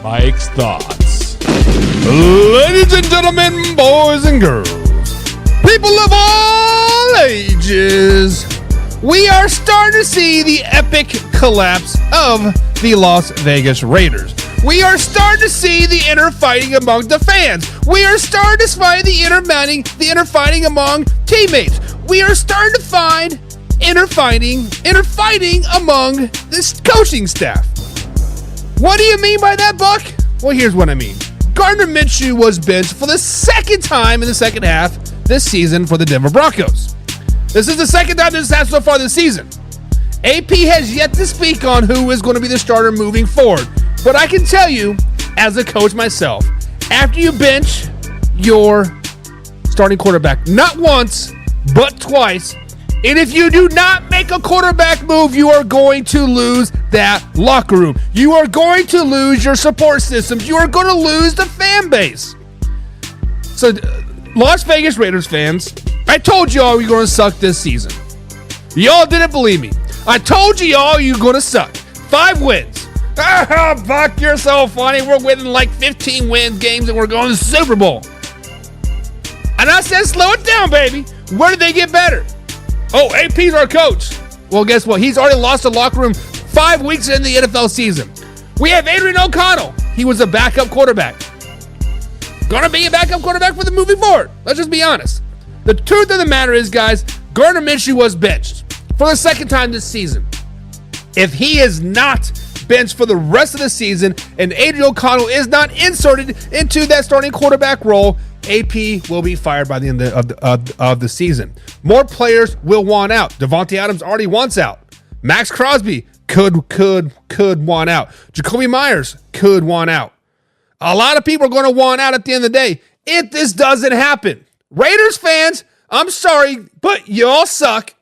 Mike's thoughts. Ladies and gentlemen, boys and girls, people of all ages, we are starting to see the epic collapse of the Las Vegas Raiders. We are starting to see the inner fighting among the fans. We are starting to find the inner fighting among teammates. We are starting to find inner fighting among this coaching staff. What do you mean by that, Buck? Well, here's what I mean. Gardner Minshew was benched for the second time in the second half this season for the Denver Broncos. This is the second time this has happened so far this season. AP has yet to speak on who is going to be the starter moving forward. But I can tell you, as a coach myself, after you bench your starting quarterback, not once, but twice, and if you do not make a quarterback move, you are going to lose that locker room. You are going to lose your support systems. You are going to lose the fan base. So, Las Vegas Raiders fans, I told y'all we were going to suck this season. Y'all didn't believe me. I told y'all you're going to suck. 5 wins. Ah, Buck, you're so funny. We're winning like 15 games and we're going to the Super Bowl. And I said, slow it down, baby. Where did they get better? Oh, AP's our coach. Well, guess what? He's already lost the locker room 5 weeks in the NFL season. We have Adrian O'Connell. He was a backup quarterback. Gonna be a backup quarterback for the moving forward. Let's just be honest. The truth of the matter is, guys, Gardner Minshew was benched for the second time this season. If he is not benched for the rest of the season and Adrian O'Connell is not inserted into that starting quarterback role, AP will be fired by the end of the season. More players will want out. Devontae Adams already wants out. Max Crosby could want out. Jacoby Myers could want out. A lot of people are going to want out at the end of the day if this doesn't happen. Raiders fans, I'm sorry, but y'all suck.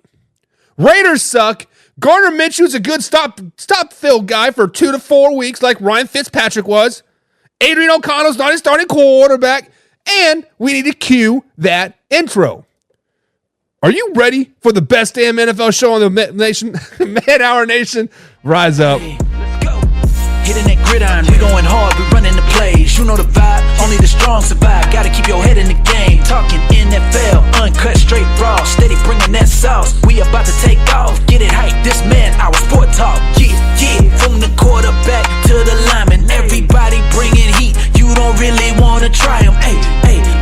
Raiders suck. Gardner Minshew's a good stop field guy for 2 to 4 weeks like Ryan Fitzpatrick was. Adrian O'Connell's not his starting quarterback. And we need to cue that intro. Are you ready for the best damn NFL show on the nation? Man Hour Nation, rise up. Hey, let's go. Hitting that gridiron, we going hard, we running the plays. You know the vibe, only the strong survive. Gotta keep your head in the game. Talking NFL, uncut, straight raw. Steady bringing that sauce. We about to take off. Get it hype, this man, our sport talk. Yeah. From the quarterback to the lineman, everybody bringing heat. You don't really wanna try them. Hey,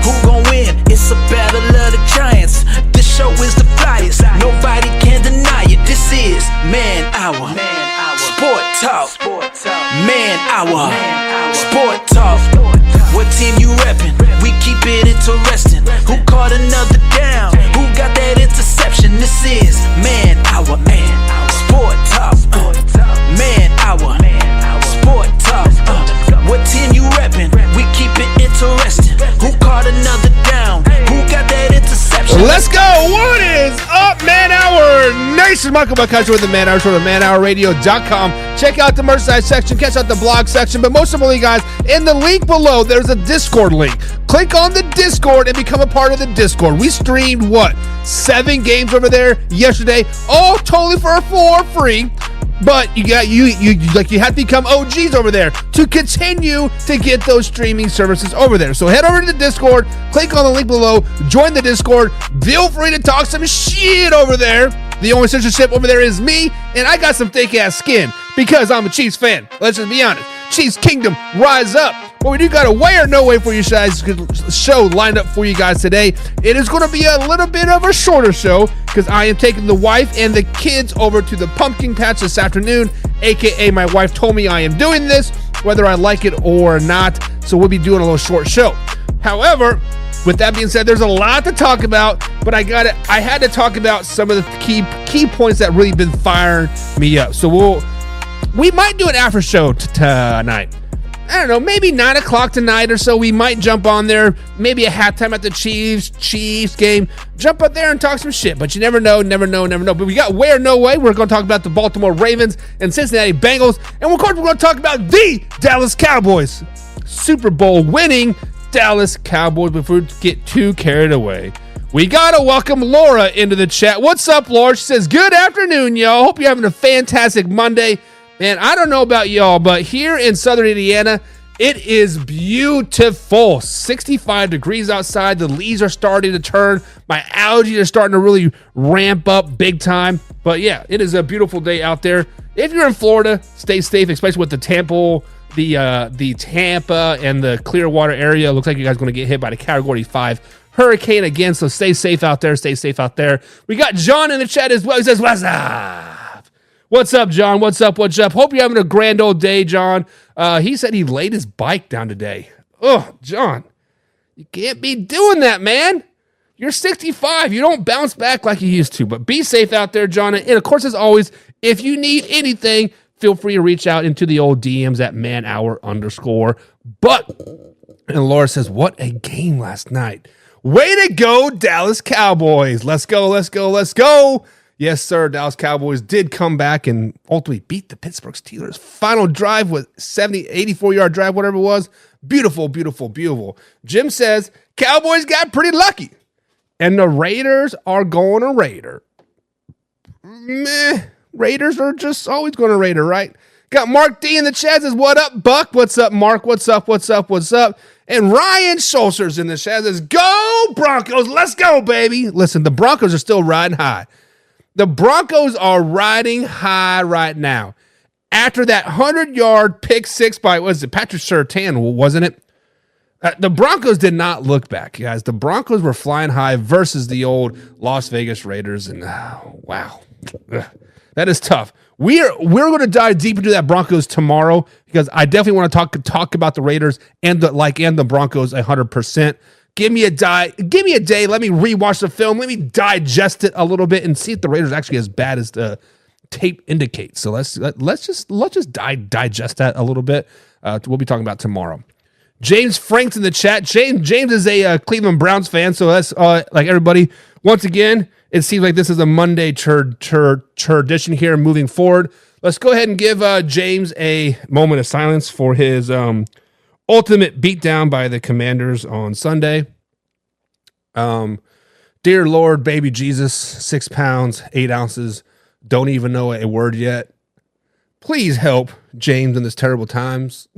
who gon' win? It's a battle of the giants. This show is the flyest. Nobody can deny it. This is Man Hour. Sport Talk. Man Hour. Sport Talk. What team you reppin'? We keep it interesting. Who caught another down? Who got that interception? This is Man Hour. Sport Talk. Man Hour. Sport Talk. What team you reppin'? We keep it interesting. Who caught another down? Who got that interception? Let's go. What is up, Man Hour Nation? Michael Buckeye with the Man Hour Show, manhourradio.com. Check out the merchandise section, catch out the blog section, but most importantly, guys, in the link below, there's a Discord link. Click on the Discord and become a part of the Discord. We streamed, 7 games over there yesterday, all totally for free. But you have to become OGs over there to continue to get those streaming services over there. So head over to the Discord, click on the link below, join the Discord. Feel free to talk some shit over there. The only censorship over there is me, and I got some thick ass skin because I'm a Chiefs fan. Let's just be honest. Chiefs Kingdom, rise up. But we do got a way or no way for you guys show lined up for you guys today. It is going to be a little bit of a shorter show because I am taking the wife and the kids over to the pumpkin patch this afternoon, aka my wife told me I am doing this, whether I like it or not. So we'll be doing a little short show. However, with that being said, there's a lot to talk about, but I had to talk about some of the key points that really been firing me up. So we might do an after show tonight. I don't know, maybe 9 o'clock tonight or so. We might jump on there, maybe a halftime at the Chiefs game. Jump up there and talk some shit, but you never know. But we got way or no way. We're going to talk about the Baltimore Ravens and Cincinnati Bengals. And of course, we're going to talk about the Dallas Cowboys. Super Bowl winning Dallas Cowboys before we get too carried away. We got to welcome Laura into the chat. What's up, Laura? She says, good afternoon, y'all. Hope you're having a fantastic Monday. Man, I don't know about y'all, but here in Southern Indiana, It is beautiful. 65 degrees outside. The leaves are starting to turn. My allergies are starting to really ramp up big time. But yeah, it is a beautiful day out there. If you're in Florida, stay safe, especially with the Tampa and the Clearwater area. Looks like you guys are going to get hit by the Category 5 hurricane again. So stay safe out there. Stay safe out there. We got John in the chat as well. He says, "What's up? What's up, John? What's up? What's up? Hope you're having a grand old day, John." He said he laid his bike down today. Oh, John, you can't be doing that, man. You're 65. You don't bounce back like you used to. But be safe out there, John. And of course, as always, if you need anything, feel free to reach out into the old DMs at manhour_. And Laura says, "What a game last night. Way to go, Dallas Cowboys. Let's go, let's go, let's go." Yes, sir. Dallas Cowboys did come back and ultimately beat the Pittsburgh Steelers. Final drive was 84-yard drive, whatever it was. Beautiful, beautiful, beautiful. Jim says, Cowboys got pretty lucky. And the Raiders are going to Raider. Meh. Raiders are just always going to Raider, right? Got Mark D in the chat says, "What up, Buck?" What's up, Mark? What's up? What's up? What's up? And Ryan Schultzer's in the chat says, "Go Broncos. Let's go, baby." Listen, the Broncos are still riding high. The Broncos are riding high right now. After that 100-yard pick six by, what was it, Patrick Surtain, wasn't it? The Broncos did not look back, guys. The Broncos were flying high versus the old Las Vegas Raiders. And wow, that is tough. We're going to dive deep into that Broncos tomorrow because I definitely want to talk about the Raiders and the Broncos 100%. Give me a day. Let me rewatch the film. Let me digest it a little bit and see if the Raiders are actually as bad as the tape indicates. So let's just digest that a little bit. We'll be talking about tomorrow. James Frank's in the chat. James is a Cleveland Browns fan, so that's like everybody. Once again, it seems like this is a Monday tradition here moving forward. Let's go ahead and give James a moment of silence for his ultimate beatdown by the Commanders on Sunday. Dear Lord, baby Jesus, 6 pounds, 8 ounces, don't even know a word yet. Please help James in this terrible times.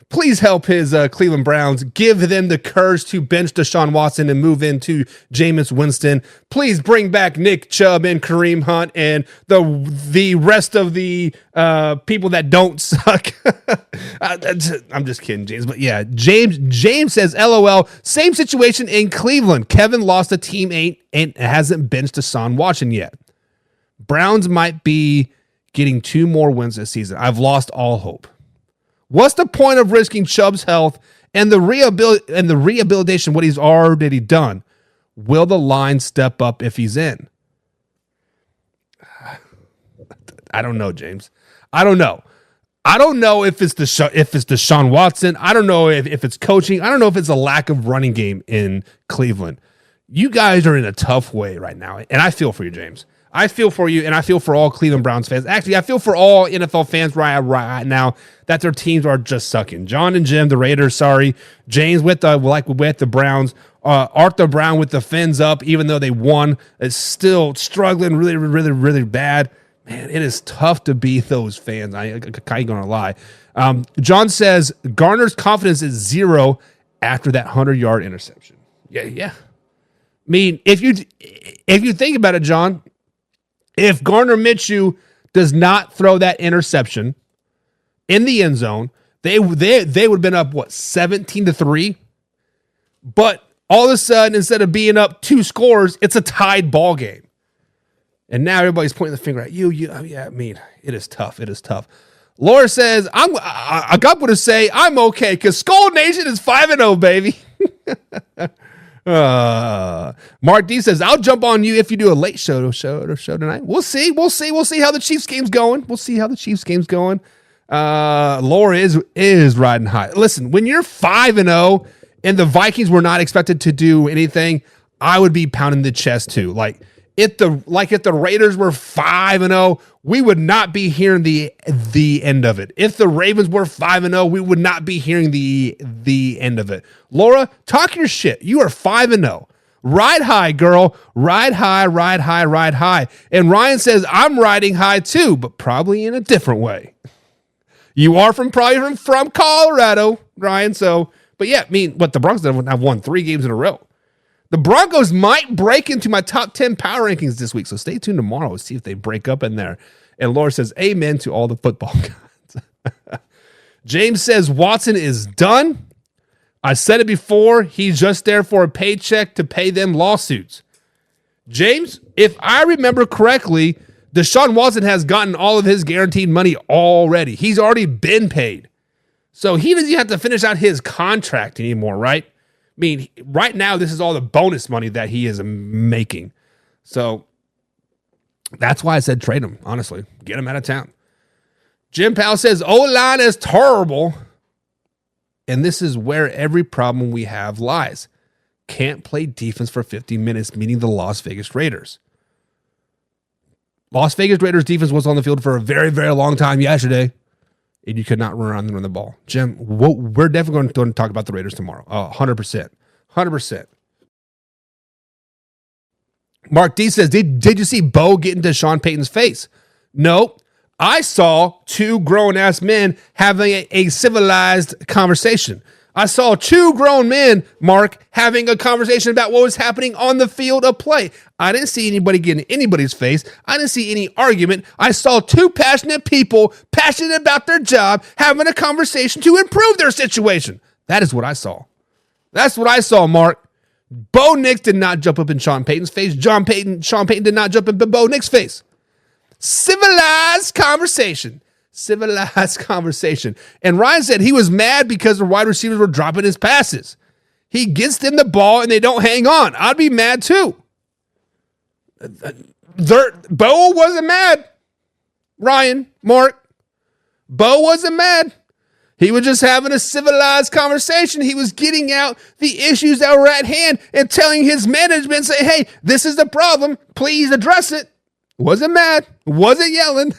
Please help his Cleveland Browns. Give them the courage to bench Deshaun Watson and move into Jameis Winston. Please bring back Nick Chubb and Kareem Hunt and the rest of the people that don't suck. I'm just kidding, James. But yeah, James says, LOL, same situation in Cleveland. Kevin lost a team 8 and hasn't benched Deshaun Watson yet. Browns might be getting 2 more wins this season. I've lost all hope. What's the point of risking Chubb's health and the rehabilitation, what he's already done? Will the line step up if he's in? I don't know, James. I don't know. I don't know if it's Deshaun Watson. I don't know if it's coaching. I don't know if it's a lack of running game in Cleveland. You guys are in a tough way right now, and I feel for you, James. I feel for you, and I feel for all Cleveland Browns fans. Actually, I feel for all NFL fans right now that their teams are just sucking. John and Jim, the Raiders, sorry. James with the Browns. Arthur Brown with the fins up, even though they won, is still struggling really, really, really bad. Man, it is tough to beat those fans. I ain't gonna lie. John says Garner's confidence is 0 after that 100-yard interception. Yeah. I mean, if you think about it, John, if Gardner Minshew does not throw that interception in the end zone, they would have been up, 17-3? But all of a sudden, instead of being up 2 scores, it's a tied ball game. And now everybody's pointing the finger at you. Yeah, I mean, it is tough. It is tough. Laura says, I got to say, I'm okay because Skull Nation is 5-0, baby. Mark D says, I'll jump on you if you do a late show tonight. We'll see how the Chiefs game's going. Laura is riding high. Listen, when you're 5-0 and the Vikings were not expected to do anything, I would be pounding the chest too. Like if the Raiders were 5-0, we would not be hearing the end of it. If the Ravens were 5-0, we would not be hearing the end of it. Laura, talk your shit. You are 5-0. Ride high, girl. Ride high, ride high, ride high. And Ryan says, I'm riding high too, but probably in a different way. You are probably from Colorado, Ryan. So, but yeah, I mean, the Broncos have won 3 games in a row. The Broncos might break into my top 10 power rankings this week. So stay tuned tomorrow to see if they break up in there. And Laura says, amen to all the football gods. James says, Watson is done. I said it before. He's just there for a paycheck to pay them lawsuits. James, if I remember correctly, Deshaun Watson has gotten all of his guaranteed money already. He's already been paid. So he doesn't have to finish out his contract anymore, right? I mean, right now, this is all the bonus money that he is making. So that's why I said trade him, honestly. Get him out of town. Jim Powell says, O-line is terrible. And this is where every problem we have lies. Can't play defense for 50 minutes, meaning the Las Vegas Raiders. Las Vegas Raiders defense was on the field for a very, very long time yesterday. And you could not run around and run the ball. Jim, we're definitely going to talk about the Raiders tomorrow. 100%. 100%. Mark D says, did you see Bo get into Sean Payton's face? No. I saw 2 grown-ass men having a civilized conversation. I saw 2 grown men, Mark, having a conversation about what was happening on the field of play. I didn't see anybody get in anybody's face. I didn't see any argument. I saw 2 passionate people, passionate about their job, having a conversation to improve their situation. That is what I saw. That's what I saw, Mark. Bo Nix did not jump up in Sean Payton's face. Sean Payton did not jump up in Bo Nix's face. Civilized conversation. Civilized conversation. And Ryan said he was mad because the wide receivers were dropping his passes. He gets them the ball and they don't hang on. I'd be mad too. Bo wasn't mad. Ryan, Mark. Bo wasn't mad. He was just having a civilized conversation. He was getting out the issues that were at hand and telling his management, say, hey, this is the problem. Please address it. Wasn't mad. Wasn't yelling.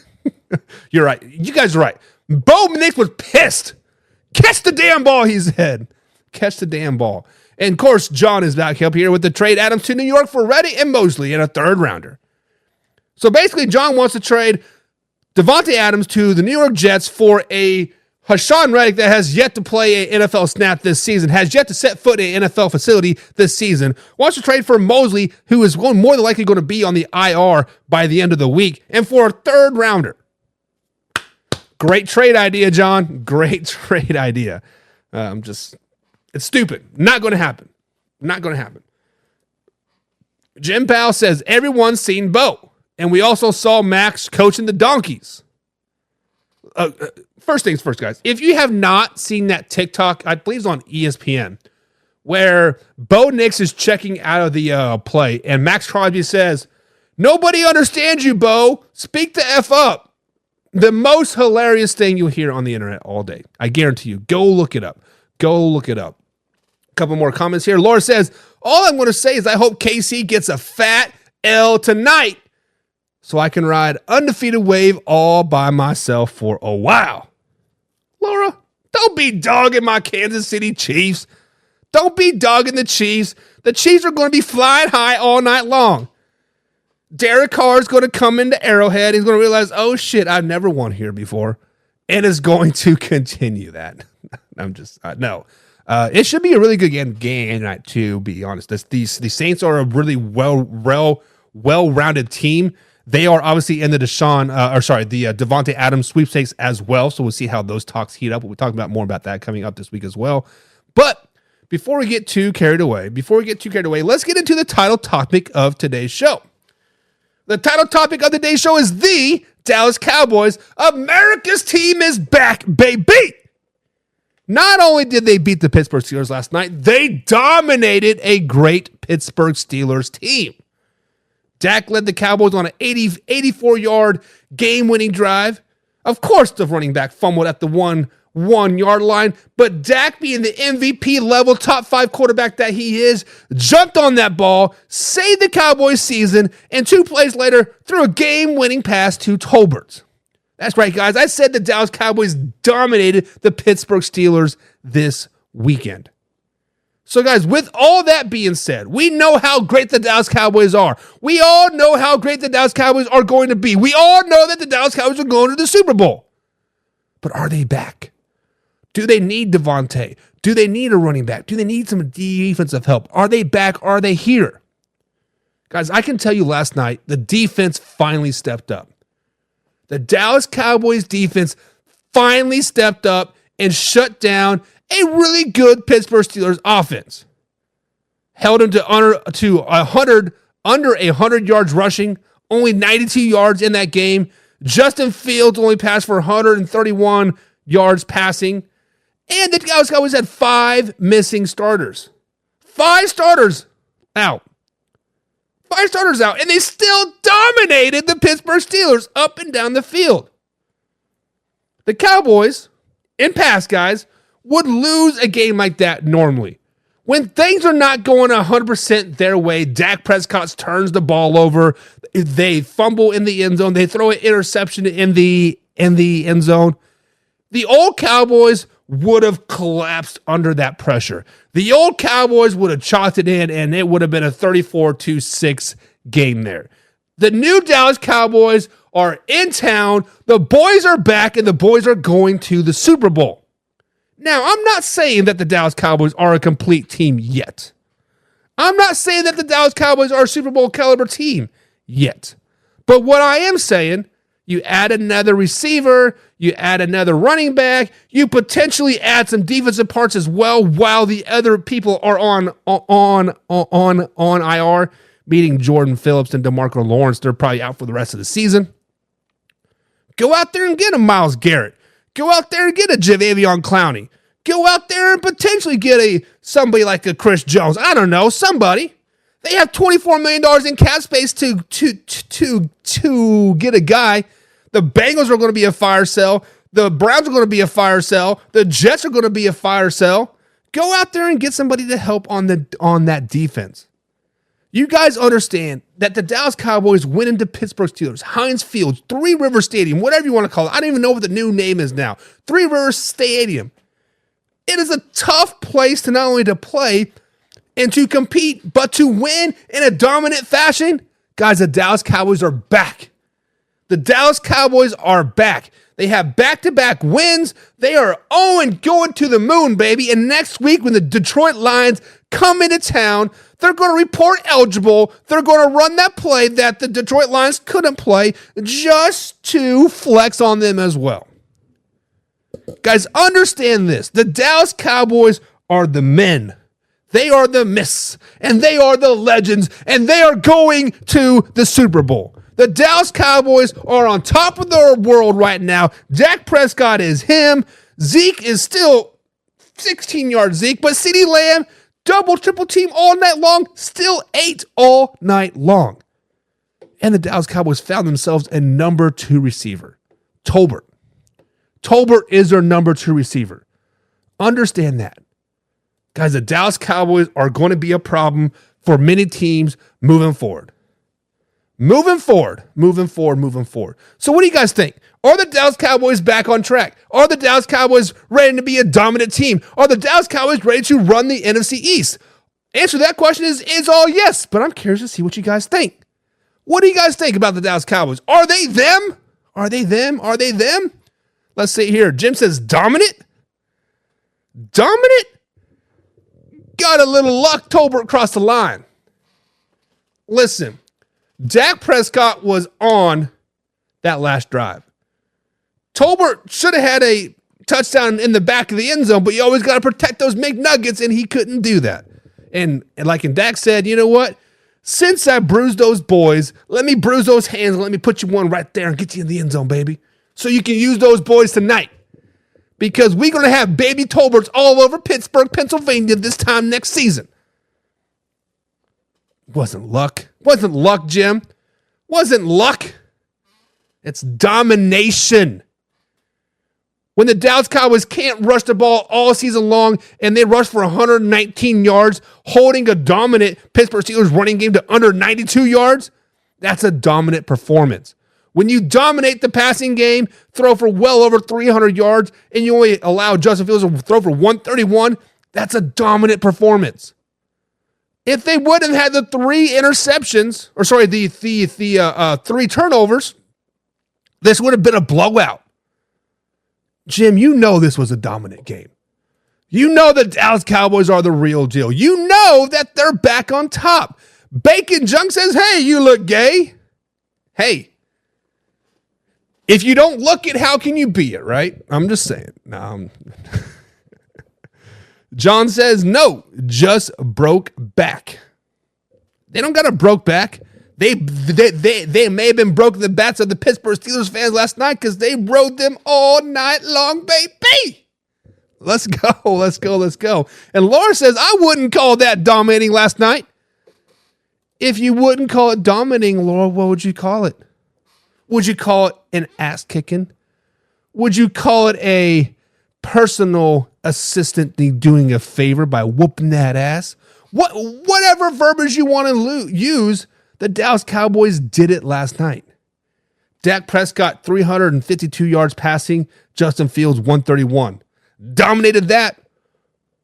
You're right. You guys are right. Bo Nix was pissed. Catch the damn ball, he said. Catch the damn ball. And, of course, John is back up here with the trade Adams to New York for Reddy and Mosley in a 3rd rounder. So, basically, John wants to trade Devontae Adams to the New York Jets for a Hassan Reddick that has yet to play an NFL snap this season, has yet to set foot in an NFL facility this season, wants to trade for Mosley, who is more than likely going to be on the IR by the end of the week, and for a 3rd rounder. Great trade idea, John. Great trade idea. It's stupid. Not going to happen. Not going to happen. Jim Powell says, everyone's seen Bo, and we also saw Max coaching the Donkeys. First things first, guys. If you have not seen that TikTok, I believe it's on ESPN, where Bo Nix is checking out of the play, and Max Crosby says, nobody understands you, Bo. Speak the F up. The most hilarious thing you'll hear on the internet all day. I guarantee you. Go look it up. Go look it up. A couple more comments here. Laura says, all I'm going to say is I hope KC gets a fat L tonight so I can ride undefeated wave all by myself for a while. Laura, don't be dogging my Kansas City Chiefs. Don't be dogging the Chiefs. The Chiefs are going to be flying high all night long. Derek Carr is going to come into Arrowhead. He's going to realize, oh, shit, I've never won here before. And is going to continue that. I'm just, no. It should be a really good game tonight, to be honest. The Saints are a really well-rounded team. They are obviously in the Devontae Adams sweepstakes as well. So we'll see how those talks heat up. We'll talk about more about that coming up this week as well. But before we get too carried away, let's get into the title topic of today's show. The title topic of today's show is the Dallas Cowboys. America's team is back, baby. Not only did they beat the Pittsburgh Steelers last night, they dominated a great Pittsburgh Steelers team. Dak led the Cowboys on an 84-yard game-winning drive. Of course, the running back fumbled at the 1-yard line, but Dak, being the MVP-level top 5 quarterback that he is, jumped on that ball, saved the Cowboys season, and 2 plays later threw a game-winning pass to Tolbert. That's right, guys. I said the Dallas Cowboys dominated the Pittsburgh Steelers this weekend. So, guys, with all that being said, we know how great the Dallas Cowboys are. We all know how great the Dallas Cowboys are going to be. We all know that the Dallas Cowboys are going to the Super Bowl. But are they back? Do they need Devontae? Do they need a running back? Do they need some defensive help? Are they back? Are they here? Guys, I can tell you last night, the defense finally stepped up. The Dallas Cowboys defense finally stepped up and shut down a really good Pittsburgh Steelers offense. Held them to under 100 yards rushing, only 92 yards in that game. Justin Fields only passed for 131 yards passing. And the Dallas Cowboys had 5 missing starters. 5 starters out. 5 starters out. And they still dominated the Pittsburgh Steelers up and down the field. The Cowboys, in past guys, would lose a game like that normally. When things are not going 100% their way, Dak Prescott turns the ball over. They fumble in the end zone. They throw an interception in the end zone. The old Cowboys would have collapsed under that pressure. The old Cowboys would have chalked it in, and it would have been a 34-6 game there. The new Dallas Cowboys are in town. The boys are back, and the boys are going to the Super Bowl. Now, I'm not saying that the Dallas Cowboys are a complete team yet. I'm not saying that the Dallas Cowboys are a Super Bowl caliber team yet. But what I am saying, you add another receiver, you add another running back, you potentially add some defensive parts as well while the other people are on IR, meaning Jordan Phillips and DeMarco Lawrence. They're probably out for the rest of the season. Go out there and get a Myles Garrett. Go out there and get a Jadeveon Clowney. Go out there and potentially get somebody like a Chris Jones. I don't know, somebody. They have $24 million in cap space to get a guy. The Bengals are going to be a fire sale. The Browns are going to be a fire sale. The Jets are going to be a fire sale. Go out there and get somebody to help on that defense. You guys understand that the Dallas Cowboys went into Pittsburgh Steelers, Heinz Field, Three Rivers Stadium, whatever you want to call it. I don't even know what the new name is now. Three Rivers Stadium. It is a tough place to not only to play and to compete, but to win in a dominant fashion. Guys, the Dallas Cowboys are back. The Dallas Cowboys are back. They have back-to-back wins. They are going to the moon, baby. And next week when the Detroit Lions come into town, they're going to report eligible. They're going to run that play that the Detroit Lions couldn't play just to flex on them as well. Guys, understand this. The Dallas Cowboys are the men. They are the myths. And they are the legends. And they are going to the Super Bowl. The Dallas Cowboys are on top of the world right now. Dak Prescott is him. Zeke is still 16-yard Zeke. But CeeDee Lamb, double, triple team all night long, still 8 all night long. And the Dallas Cowboys found themselves a number 2 receiver, Tolbert. Tolbert is their number 2 receiver. Understand that. Guys, the Dallas Cowboys are going to be a problem for many teams moving forward. Moving forward. So what do you guys think? Are the Dallas Cowboys back on track? Are the Dallas Cowboys ready to be a dominant team? Are the Dallas Cowboys ready to run the NFC East? Answer to that question is all yes, but I'm curious to see what you guys think. What do you guys think about the Dallas Cowboys? Are they them? Are they them? Are they them? Let's see here. Jim says dominant? Dominant? Got a little luck, Tolbert across the line. Listen. Dak Prescott was on that last drive. Tolbert should have had a touchdown in the back of the end zone, but you always got to protect those McNuggets, and he couldn't do that. And like Dak said, you know what? Since I bruised those boys, let me bruise those hands and let me put you one right there and get you in the end zone, baby. So you can use those boys tonight. Because we're going to have baby Tolberts all over Pittsburgh, Pennsylvania this time next season. Wasn't luck. Wasn't luck, Jim. Wasn't luck. It's domination. When the Dallas Cowboys can't rush the ball all season long and they rush for 119 yards, holding a dominant Pittsburgh Steelers running game to under 92 yards, that's a dominant performance. When you dominate the passing game, throw for well over 300 yards, and you only allow Justin Fields to throw for 131, that's a dominant performance. If they wouldn't have had the 3 interceptions, or sorry, the 3 turnovers, this would have been a blowout. Jim, you know this was a dominant game. You know the Dallas Cowboys are the real deal. You know that they're back on top. Bacon Junk says, hey, you look gay. Hey, if you don't look it, how can you be it, right? I'm just saying. No. John says, no, just broke back. They don't got a broke back. They may have been broken the backs of the Pittsburgh Steelers fans last night because they rode them all night long, baby. Let's go. And Laura says, I wouldn't call that dominating last night. If you wouldn't call it dominating, Laura, what would you call it? Would you call it an ass kicking? Would you call it a personal assistant doing a favor by whooping that ass? Whatever verbiage you want to use, the Dallas Cowboys did it last night. Dak Prescott, 352 yards passing. Justin Fields, 131. Dominated that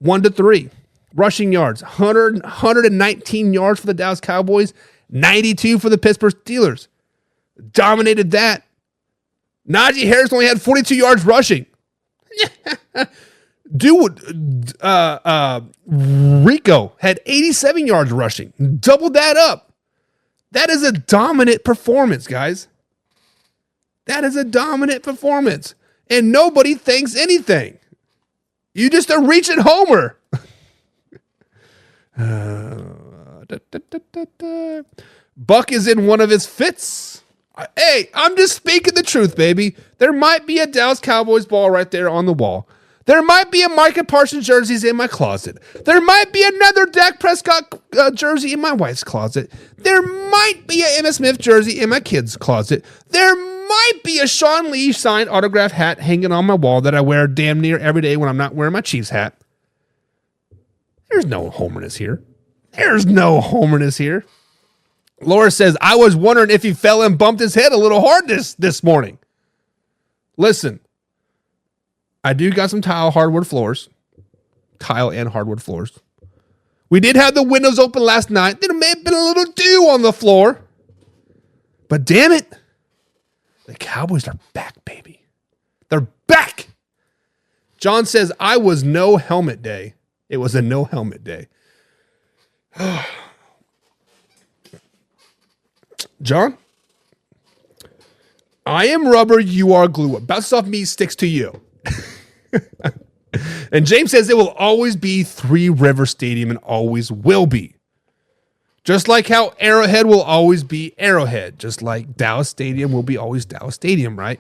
1-3. Rushing yards, 119 yards for the Dallas Cowboys, 92 for the Pittsburgh Steelers. Dominated that. Najee Harris only had 42 yards rushing. Rico had 87 yards rushing. Doubled that up. That is a dominant performance, guys. That is a dominant performance. And nobody thinks anything. You just are reaching homer. Buck is in one of his fits. Hey, I'm just speaking the truth, baby. There might be a Dallas Cowboys ball right there on the wall. There might be a Micah Parsons jerseys in my closet. There might be another Dak Prescott jersey in my wife's closet. There might be a Emmitt Smith jersey in my kid's closet. There might be a Sean Lee signed autograph hat hanging on my wall that I wear damn near every day when I'm not wearing my Chiefs hat. There's no homerness here. Laura says, I was wondering if he fell and bumped his head a little hard this morning. Listen, I do got some tile and hardwood floors. We did have the windows open last night. There may have been a little dew on the floor. But damn it, the Cowboys are back, baby. They're back. John says, I was no helmet day. It was a no helmet day. John, I am rubber, you are glue. What bounces off me sticks to you. And James says it will always be Three River Stadium and always will be. Just like how Arrowhead will always be Arrowhead. Just like Dallas Stadium will be always Dallas Stadium, right?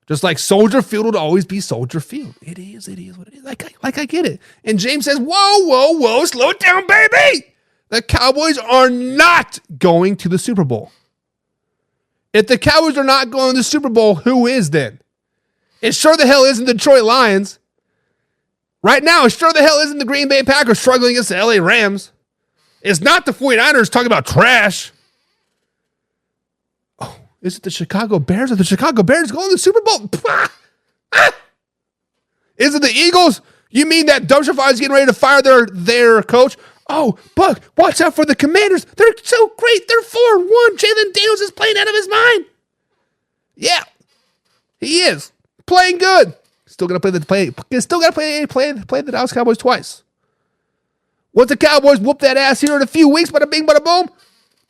Just like Soldier Field will always be Soldier Field. It is what it is. Like I get it. And James says, whoa, slow it down, baby. The Cowboys are not going to the Super Bowl. If the Cowboys are not going to the Super Bowl, who is then? It sure the hell isn't the Detroit Lions. Right now, it sure the hell isn't the Green Bay Packers struggling against the LA Rams. It's not the 49ers talking about trash. Oh, is it the Chicago Bears? Are the Chicago Bears going to the Super Bowl? Is it the Eagles? You mean that Dumpster Fire is getting ready to fire their coach? Oh, Buck, watch out for the Commanders. They're so great. They're 4-1. Jalen Daniels is playing out of his mind. Yeah, he is playing good. Still gonna play the Dallas Cowboys twice. Once the Cowboys whoop that ass here in a few weeks, bada bing, bada boom.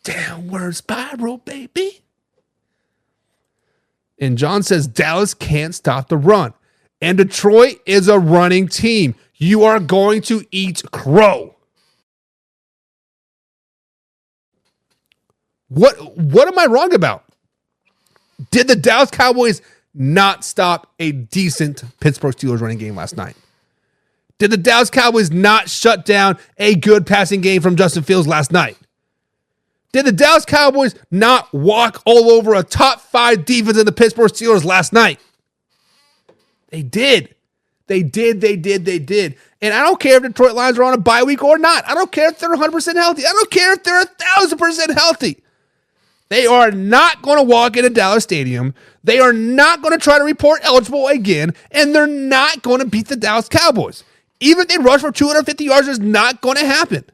Downward spiral, baby. And John says Dallas can't stop the run. And Detroit is a running team. You are going to eat crow. What am I wrong about? Did the Dallas Cowboys not stop a decent Pittsburgh Steelers running game last night? Did the Dallas Cowboys not shut down a good passing game from Justin Fields last night? Did the Dallas Cowboys not walk all over a top 5 defense in the Pittsburgh Steelers last night? They did. They did. And I don't care if Detroit Lions are on a bye week or not. I don't care if they're 100% healthy. I don't care if they're 1,000% healthy. They are not going to walk into Dallas Stadium. They are not going to try to report eligible again. And they're not going to beat the Dallas Cowboys. Even if they rush for 250 yards, it's not going to happen.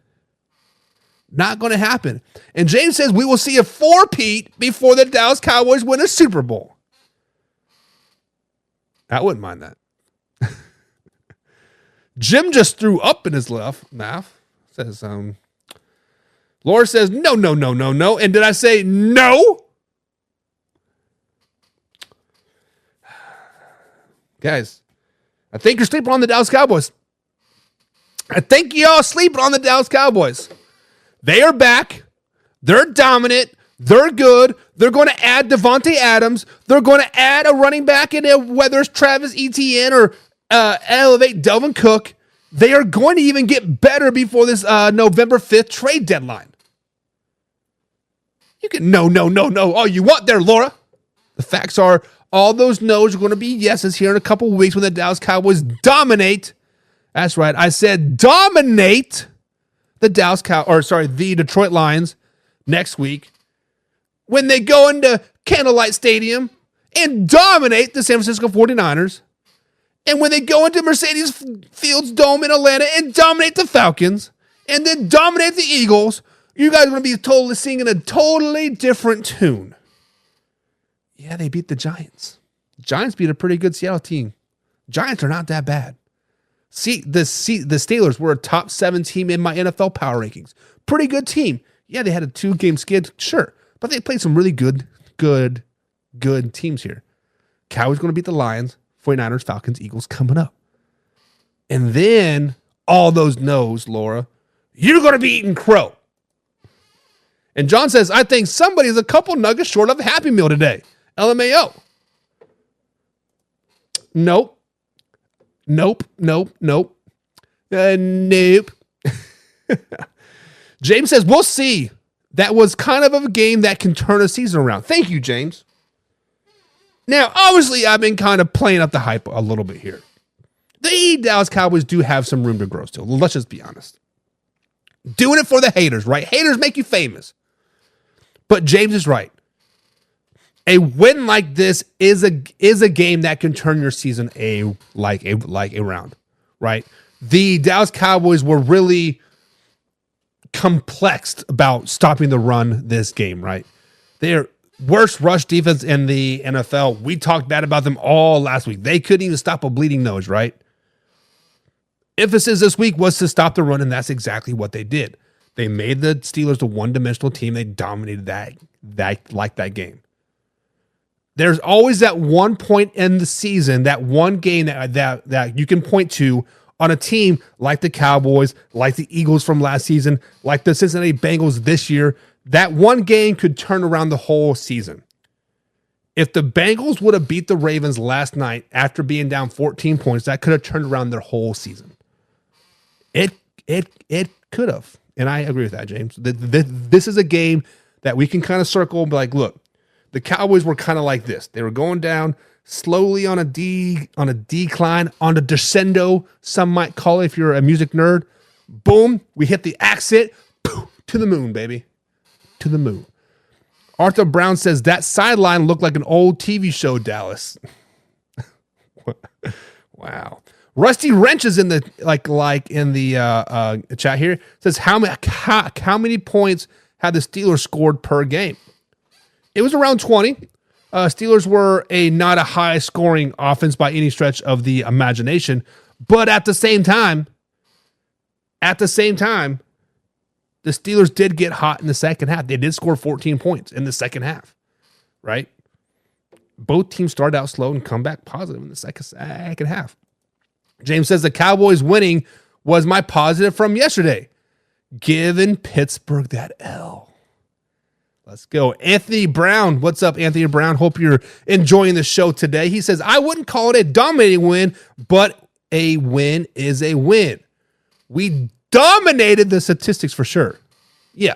Not going to happen. And James says we will see a 4-peat before the Dallas Cowboys win a Super Bowl. I wouldn't mind that. Jim just threw up in his mouth. Says, Laura says, no. And did I say no? Guys, I think you're sleeping on the Dallas Cowboys. I think y'all sleeping on the Dallas Cowboys. They are back. They're dominant. They're good. They're going to add Devontae Adams. They're going to add a running back in there, whether it's Travis Etienne or elevate Delvin Cook. They are going to even get better before this November 5th trade deadline. You can no. Oh, you want there, Laura? The facts are all those no's are going to be yeses here in a couple weeks when the Dallas Cowboys dominate. That's right. I said dominate the the Detroit Lions next week when they go into Candlelight Stadium and dominate the San Francisco 49ers. And when they go into Mercedes Fields Dome in Atlanta and dominate the Falcons and then dominate the Eagles, you guys are going to be totally singing a totally different tune. Yeah, they beat the Giants. Giants beat a pretty good Seattle team. Giants are not that bad. The Steelers were a top 7 team in my NFL power rankings. Pretty good team. Yeah, they had a 2-game skid, sure. But they played some really good teams here. Cowboys going to beat the Lions, 49ers, Falcons, Eagles coming up. And then all those no's, Laura, you're going to be eating crow. And John says, I think somebody's a couple nuggets short of a Happy Meal today. LMAO. Nope. Nope. James says, we'll see. That was kind of a game that can turn a season around. Thank you, James. Now, obviously, I've been kind of playing up the hype a little bit here. The Dallas Cowboys do have some room to grow still. Let's just be honest. Doing it for the haters, right? Haters make you famous. But James is right. A win like this is a game that can turn your season around, right? The Dallas Cowboys were really complexed about stopping the run this game, right? They're worst rush defense in the NFL. We talked bad about them all last week. They couldn't even stop a bleeding nose, right? Emphasis this week was to stop the run, and that's exactly what they did. They made the Steelers a one-dimensional team. They dominated that game. There's always that one point in the season, that one game that you can point to on a team like the Cowboys, like the Eagles from last season, like the Cincinnati Bengals this year. That one game could turn around the whole season. If the Bengals would have beat the Ravens last night after being down 14 points, that could have turned around their whole season. It could have. And I agree with that, James. This is a game that we can kind of circle and be like, look, the Cowboys were kind of like this. They were going down slowly on a decline, on a descendo, some might call it if you're a music nerd. Boom, we hit the exit, to the moon, baby. To the moon. Arthur Brown says that sideline looked like an old TV show, Dallas. Wow. Rusty Wrench is in the in the chat here. Says how many points had the Steelers scored per game? It was around 20. Steelers were not a high scoring offense by any stretch of the imagination, but at the same time, the Steelers did get hot in the second half. They did score 14 points in the second half, right? Both teams started out slow and come back positive in the second half. James says the Cowboys winning was my positive from yesterday. Giving Pittsburgh that L. Let's go. Anthony Brown. What's up, Anthony Brown? Hope you're enjoying the show today. He says, I wouldn't call it a dominating win, but a win is a win. We dominated the statistics for sure. Yeah.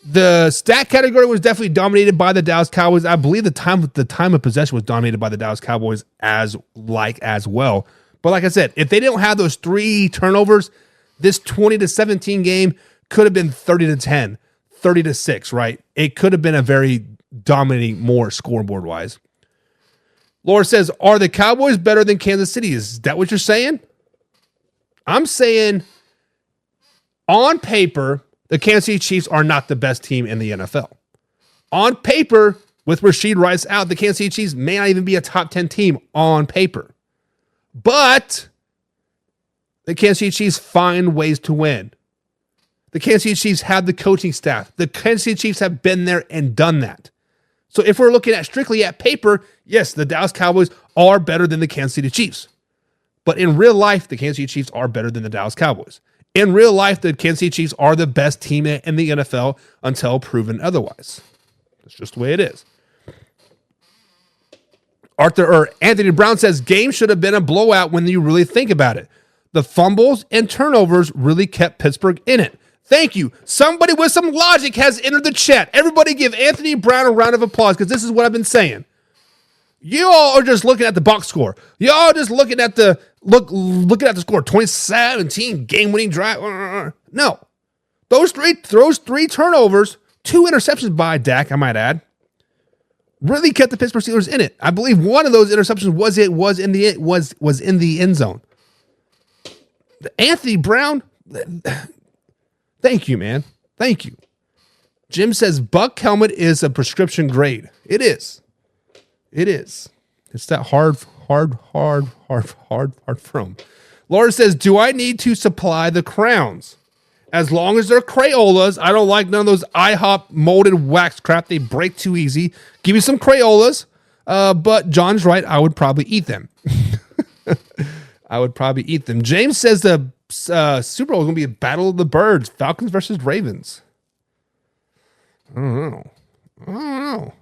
The stat category was definitely dominated by the Dallas Cowboys. I believe the time of possession was dominated by the Dallas Cowboys as well. But like I said, if they didn't have those 3 turnovers, this 20-17 game could have been 30-10, 30-6, right? It could have been a very dominating more scoreboard wise. Laura says, are the Cowboys better than Kansas City? Is that what you're saying? I'm saying on paper, the Kansas City Chiefs are not the best team in the NFL. On paper, With Rashid Rice out, the Kansas City Chiefs may not even be a top 10 team on paper. But the Kansas City Chiefs find ways to win. The Kansas City Chiefs have the coaching staff. The Kansas City Chiefs have been there and done that. So if we're looking at strictly at paper, yes, the Dallas Cowboys are better than the Kansas City Chiefs. But in real life, the Kansas City Chiefs are better than the Dallas Cowboys. In real life, the Kansas City Chiefs are the best team in the NFL until proven otherwise. That's just the way it is. Anthony Brown says, game should have been a blowout when you really think about it. The fumbles and turnovers really kept Pittsburgh in it. Thank you. Somebody with some logic has entered the chat. Everybody give Anthony Brown a round of applause because this is what I've been saying. You all are just looking at the box score. You all just looking at the looking at the score. 2017 game-winning drive. No. Those three turnovers, 2 interceptions by Dak, I might add, really kept the Pittsburgh Steelers in it. I believe one of those interceptions was in the end zone. Anthony Brown, thank you, man. Thank you. Jim says Buck helmet is a prescription grade. It is. It is. It's that hard from. Laura says, do I need to supply the crowns? As long as they're Crayolas, I don't like none of those IHOP molded wax crap. They break too easy. Give me some Crayolas. But John's right. I would probably eat them. I would probably eat them. James says the Super Bowl is going to be a battle of the birds. Falcons versus Ravens. I don't know.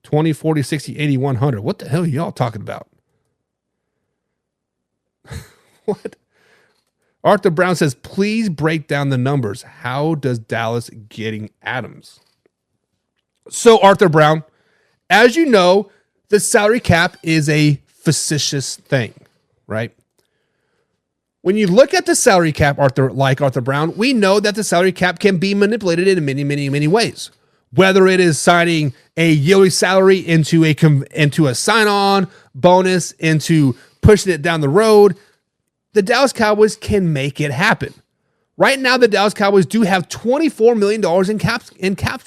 20, 40, 60, 80, 100. What the hell are y'all talking about? What? Arthur Brown says, please break down the numbers. How does Dallas getting Adams? So, Arthur Brown, as you know, the salary cap is a facetious thing, right? When you look at the salary cap, Arthur Brown, we know that the salary cap can be manipulated in many, many, many ways. Whether it is signing a yearly salary into a sign-on bonus, into pushing it down the road, the Dallas Cowboys can make it happen. Right now, the Dallas Cowboys do have $24 million in cap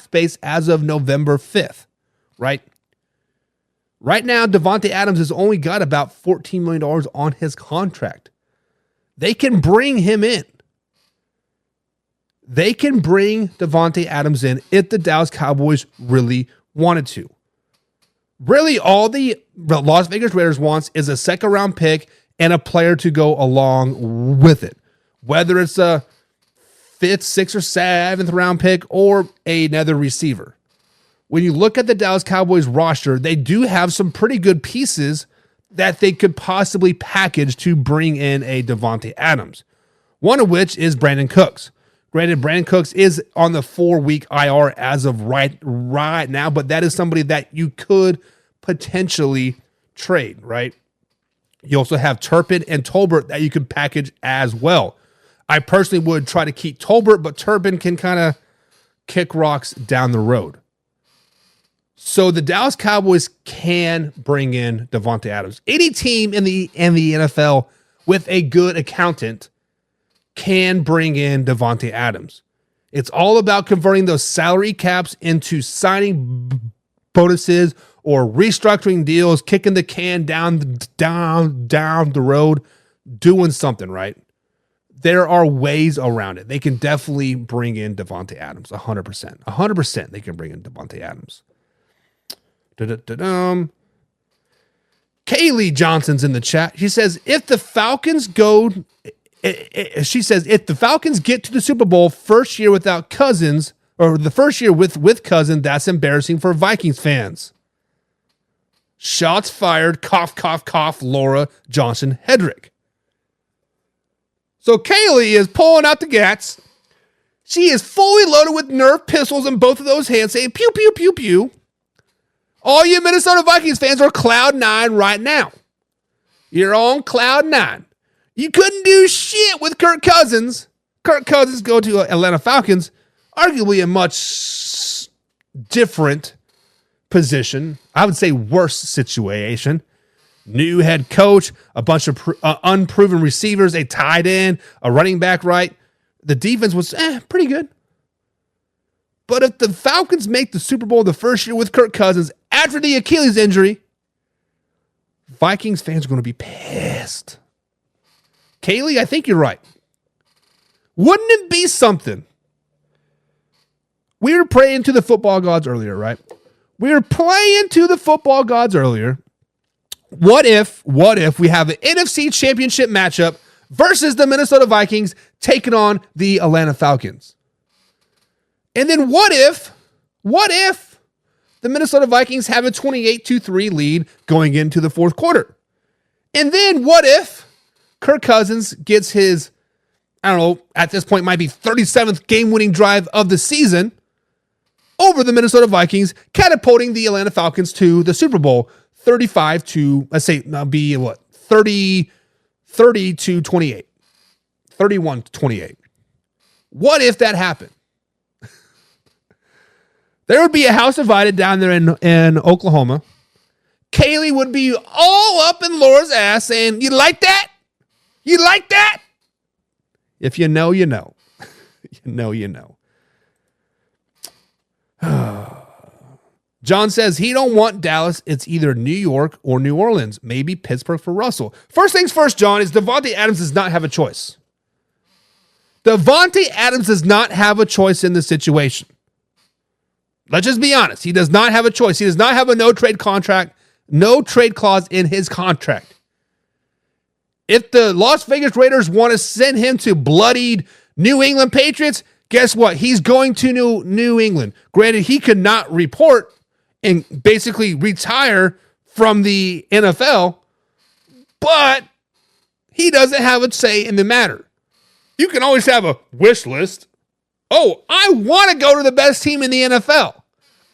space as of November 5th, right? Right now, Davante Adams has only got about $14 million on his contract. They can bring him in. They can bring Davante Adams in if the Dallas Cowboys really wanted to. Really, all the Las Vegas Raiders wants is a second-round pick and a player to go along with it. Whether it's a 5th, 6th, or 7th round pick or another receiver. When you look at the Dallas Cowboys roster, they do have some pretty good pieces that they could possibly package to bring in a Davante Adams. One of which is Brandon Cooks. Granted, Brandon Cooks is on the 4-week IR as of right now, but that is somebody that you could potentially trade, right? You also have Turpin and Tolbert that you could package as well. I personally would try to keep Tolbert, but Turpin can kind of kick rocks down the road. So the Dallas Cowboys can bring in Davante Adams. Any team in the NFL with a good accountant can bring in Davante Adams. It's all about converting those salary caps into signing bonuses or restructuring deals, kicking the can down the road, doing something, right? There are ways around it. They can definitely bring in Davante Adams, 100%. 100% they can bring in Davante Adams. Kaylee Johnson's in the chat. She says, if the Falcons get to the Super Bowl first year without Cousins, or the first year with Cousins, that's embarrassing for Vikings fans. Shots fired, cough, cough, cough, Laura Johnson Hedrick. So Kaylee is pulling out the gats. She is fully loaded with Nerf pistols in both of those hands, saying pew, pew, pew, pew. All you Minnesota Vikings fans are cloud 9 right now. You're on cloud 9. You couldn't do shit with Kirk Cousins. Kirk Cousins go to Atlanta Falcons, arguably a much different position. I would say worse situation. New head coach, a bunch of unproven receivers, a tight end, a running back, right? The defense was pretty good. But if the Falcons make the Super Bowl the first year with Kirk Cousins after the Achilles injury, Vikings fans are going to be pissed. Kaylee, I think you're right. Wouldn't it be something? We were praying to the football gods earlier, right? We were playing to the football gods earlier. What if we have an NFC championship matchup versus the Minnesota Vikings taking on the Atlanta Falcons? And then what if the Minnesota Vikings have a 28-3 lead going into the fourth quarter? And then what if Kirk Cousins gets his, I don't know, at this point might be 37th game-winning drive of the season over the Minnesota Vikings, catapulting the Atlanta Falcons to the Super Bowl 35 to, let's say, be what, 30 to 28, 31 to 28. What if that happened? There would be a house divided down there in Oklahoma. Kaylee would be all up in Laura's ass saying, you like that? You like that? If you know, you know. You know. John says he don't want Dallas. It's either New York or New Orleans. Maybe Pittsburgh for Russell. First things first, John, is Davante Adams does not have a choice. Davante Adams does not have a choice in this situation. Let's just be honest. He does not have a choice. He does not have a no-trade contract, no trade clause in his contract. If the Las Vegas Raiders want to send him to bloodied New England Patriots, guess what? He's going to New England. Granted, he could not report and basically retire from the NFL, but he doesn't have a say in the matter. You can always have a wish list. Oh, I want to go to the best team in the NFL.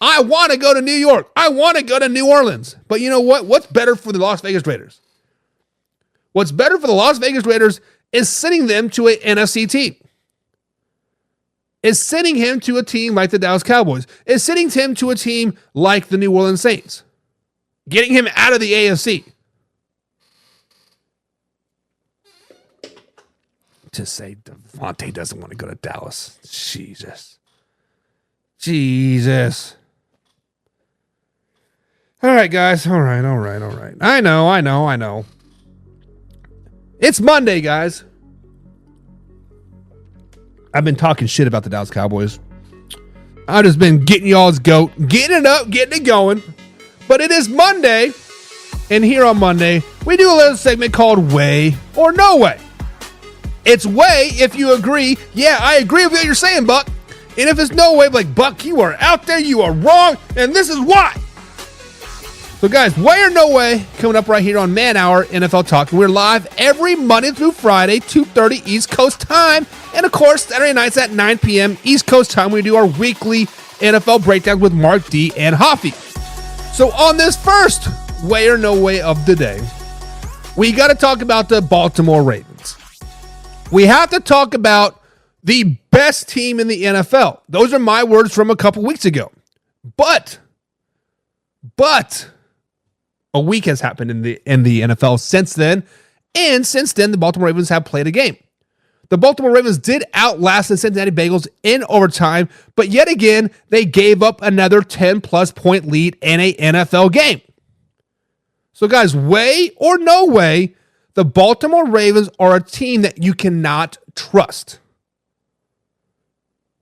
I want to go to New York. I want to go to New Orleans. But you know what? What's better for the Las Vegas Raiders? What's better for the Las Vegas Raiders is sending them to an NFC team. Is sending him to a team like the Dallas Cowboys. Is sending him to a team like the New Orleans Saints. Getting him out of the AFC. To say Davante doesn't want to go to Dallas. Jesus. All right, guys. All right. I know. It's Monday, guys. I've been talking shit about the Dallas Cowboys. I've just been getting y'all's goat, getting it up, getting it going. But it is Monday, and here on Monday, we do a little segment called Way or No Way. It's way if you agree. Yeah, I agree with what you're saying, Buck. And if it's no way, like, Buck, you are out there, you are wrong, and this is why. So, guys, way or no way, coming up right here on Man Hour NFL Talk. We're live every Monday through Friday, 2:30 East Coast time. And, of course, Saturday nights at 9 p.m. East Coast time, we do our weekly NFL breakdown with Mark D. and Hoffy. So, on this first way or no way of the day, we got to talk about the Baltimore Ravens. We have to talk about the best team in the NFL. Those are my words from a couple weeks ago. But a week has happened in the NFL since then. And since then, the Baltimore Ravens have played a game. The Baltimore Ravens did outlast the Cincinnati Bengals in overtime, but yet again, they gave up another 10-plus point lead in a NFL game. So guys, way or no way, the Baltimore Ravens are a team that you cannot trust.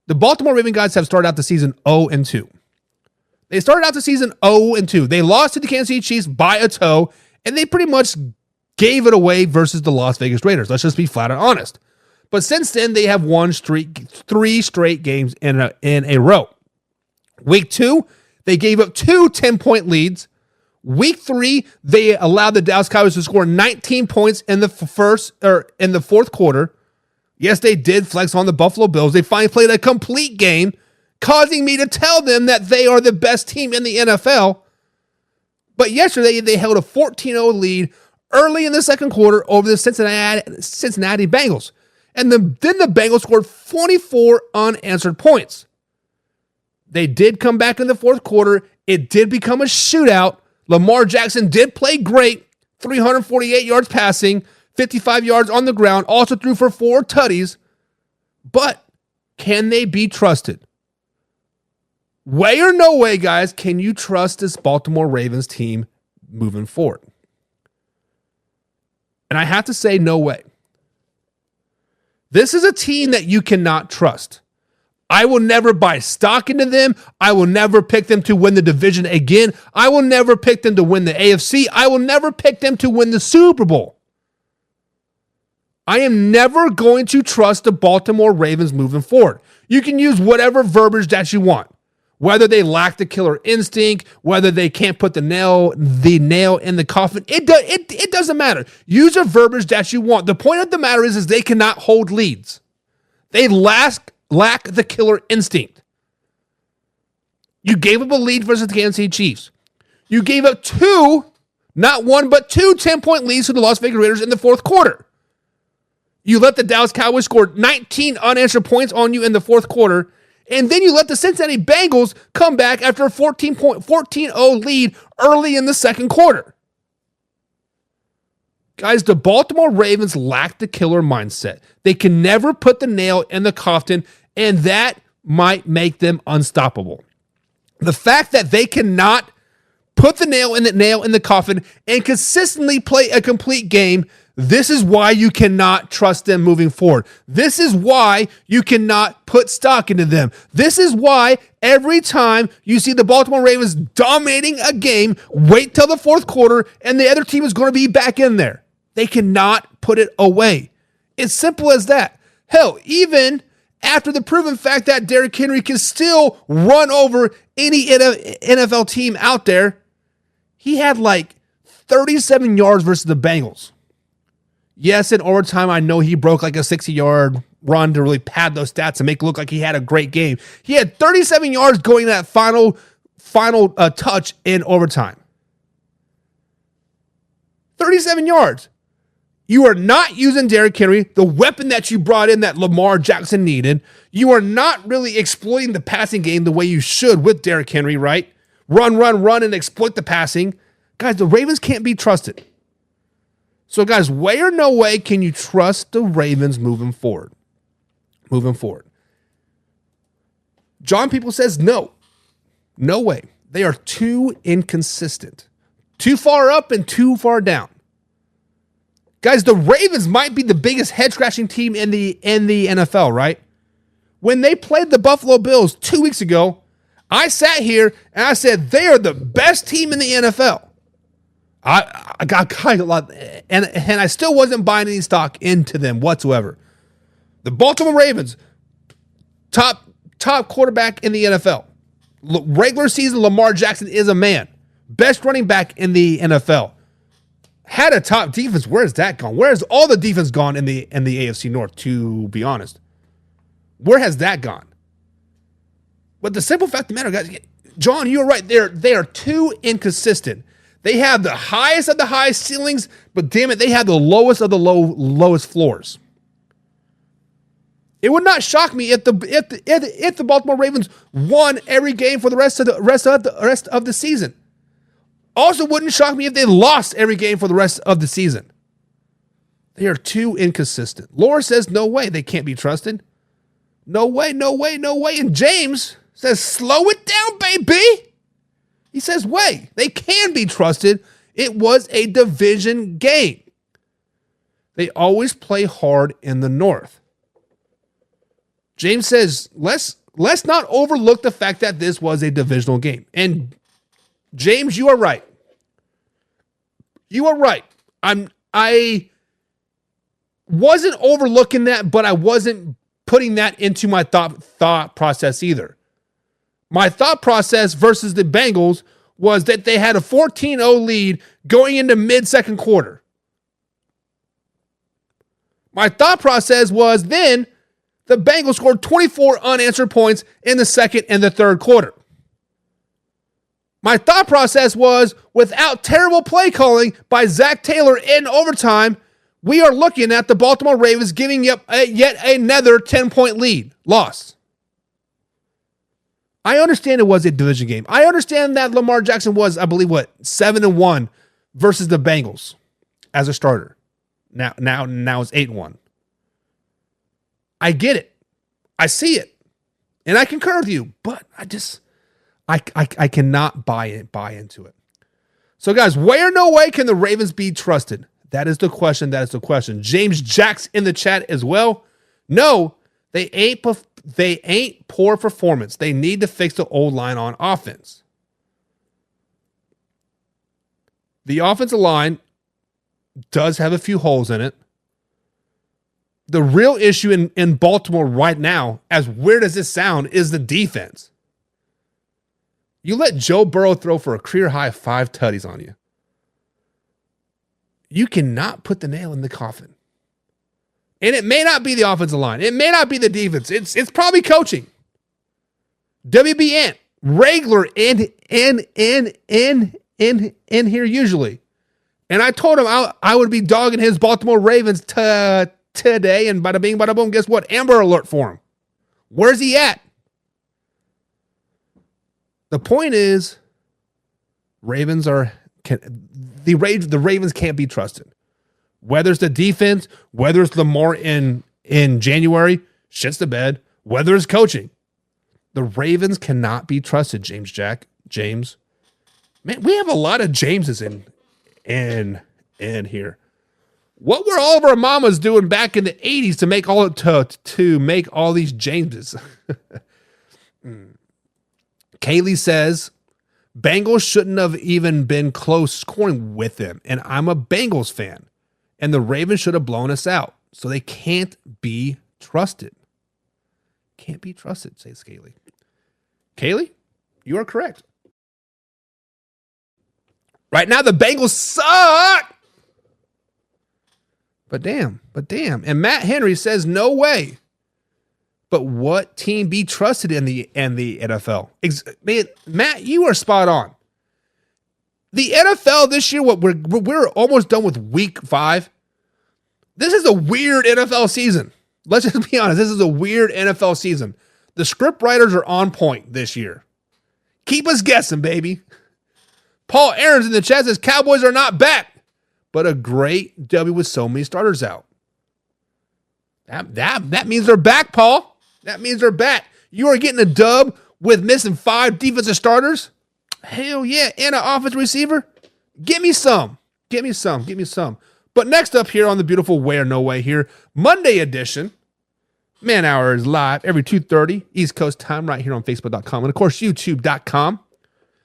The Baltimore Ravens guys have started out the season 0-2. They started out the season 0-2. They lost to the Kansas City Chiefs by a toe, and they pretty much gave it away versus the Las Vegas Raiders. Let's just be flat and honest. But since then, they have won 3 straight games in a row. Week 2, they gave up 2 10-point leads. Week 3, they allowed the Dallas Cowboys to score 19 points in the fourth quarter. Yes, they did flex on the Buffalo Bills. They finally played a complete game, causing me to tell them that they are the best team in the NFL. But yesterday, they held a 14-0 lead early in the second quarter over the Cincinnati Bengals. And then the Bengals scored 44 unanswered points. They did come back in the fourth quarter. It did become a shootout. Lamar Jackson did play great, 348 yards passing, 55 yards on the ground, also threw for 4 tutties. But can they be trusted? Way or no way, guys, can you trust this Baltimore Ravens team moving forward? And I have to say, no way. This is a team that you cannot trust. I will never buy stock into them. I will never pick them to win the division again. I will never pick them to win the AFC. I will never pick them to win the Super Bowl. I am never going to trust the Baltimore Ravens moving forward. You can use whatever verbiage that you want. Whether they lack the killer instinct, whether they can't put the nail in the coffin, it doesn't matter. Use a verbiage that you want. The point of the matter is they cannot hold leads. They lack the killer instinct. You gave up a lead versus the Kansas City Chiefs. You gave up two, not one, but two 10-point leads to the Las Vegas Raiders in the fourth quarter. You let the Dallas Cowboys score 19 unanswered points on you in the fourth quarter, and then you let the Cincinnati Bengals come back after a 14-0 lead early in the second quarter. Guys, the Baltimore Ravens lack the killer mindset. They can never put the nail in the coffin, and that might make them unstoppable. The fact that they cannot put the nail in the coffin and consistently play a complete game, this is why you cannot trust them moving forward. This is why you cannot put stock into them. This is why every time you see the Baltimore Ravens dominating a game, wait till the fourth quarter and the other team is going to be back in there. They cannot put it away. It's simple as that. Hell, even after the proven fact that Derrick Henry can still run over any NFL team out there, he had like 37 yards versus the Bengals. Yes, in overtime, I know he broke like a 60-yard run to really pad those stats and make it look like he had a great game. He had 37 yards going to that final touch in overtime. 37 yards. You are not using Derrick Henry, the weapon that you brought in that Lamar Jackson needed. You are not really exploiting the passing game the way you should with Derrick Henry, right? Run, and exploit the passing. Guys, the Ravens can't be trusted. So, guys, way or no way can you trust the Ravens moving forward? John People says no. No way. They are too inconsistent. Too far up and too far down. Guys, the Ravens might be the biggest head-scratching team in the NFL, right? When they played the Buffalo Bills 2 weeks ago, I sat here and I said they are the best team in the NFL. I got kind of a lot, and I still wasn't buying any stock into them whatsoever. The Baltimore Ravens, top quarterback in the NFL. Regular season, Lamar Jackson is a man. Best running back in the NFL. Had a top defense. Where's that gone? Where's all the defense gone in the AFC North, to be honest? Where has that gone? But the simple fact of the matter, guys, John, you're right. They are too inconsistent. They have the highest of the high ceilings, but damn it, they have the lowest of the lowest floors. It would not shock me if the Baltimore Ravens won every game for the rest of the season. Also wouldn't shock me if they lost every game for the rest of the season. They are too inconsistent. Laura says no way, they can't be trusted. No way. And James says slow it down, baby. He says, way, they can be trusted. It was a division game. They always play hard in the North. James says, let's not overlook the fact that this was a divisional game. And James, you are right. You are right. I wasn't overlooking that, but I wasn't putting that into my thought process either. My thought process versus the Bengals was that they had a 14-0 lead going into mid-second quarter. My thought process was then the Bengals scored 24 unanswered points in the second and the third quarter. My thought process was without terrible play calling by Zach Taylor in overtime, we are looking at the Baltimore Ravens giving up yet another 10-point lead. Loss. I understand it was a division game. I understand that Lamar Jackson was, I believe, 7-1 versus the Bengals as a starter. Now it's 8-1. I get it. I see it. And I concur with you. But I cannot buy into it. So, guys, way or no way can the Ravens be trusted? That is the question. That is the question. James Jack's in the chat as well. No, they ain't poor performance. They need to fix the old line on offense. The offensive line does have a few holes in it. The real issue in Baltimore right now, as weird as this sound, is the defense. You let Joe Burrow throw for a career-high 5 tutties on you. You cannot put the nail in the coffin. And it may not be the offensive line. It may not be the defense. It's probably coaching. WBN, regular in here usually. And I told him I would be dogging his Baltimore Ravens today, and bada bing, bada boom, guess what? Amber alert for him. Where's he at? The point is, the Ravens can't be trusted. Whether it's the defense, whether it's Lamar in January, shits the bed, whether it's coaching. The Ravens cannot be trusted, James. Man, we have a lot of Jameses in here. What were all of our mamas doing back in the 80s to make all these Jameses? Kaylee says, Bengals shouldn't have even been close scoring with them. And I'm a Bengals fan. And the Ravens should have blown us out. So they can't be trusted. Can't be trusted, says Kaylee. Kaylee, you are correct. Right now, the Bengals suck. But damn. And Matt Henry says, no way. But what team be trusted in the NFL? Man, Matt, you are spot on. The NFL this year, we're almost done with week 5. This is a weird NFL season. Let's just be honest. This is a weird NFL season. The script writers are on point this year. Keep us guessing, baby. Paul Aarons in the chat says Cowboys are not back, but a great W with so many starters out. That means they're back, Paul. That means they're back. You are getting a dub with missing 5 defensive starters? Hell yeah. And an offensive receiver? Give me some. But next up here on the beautiful Way or No Way here, Monday edition. Man Hour is live every 2:30 East Coast time right here on Facebook.com and, of course, YouTube.com.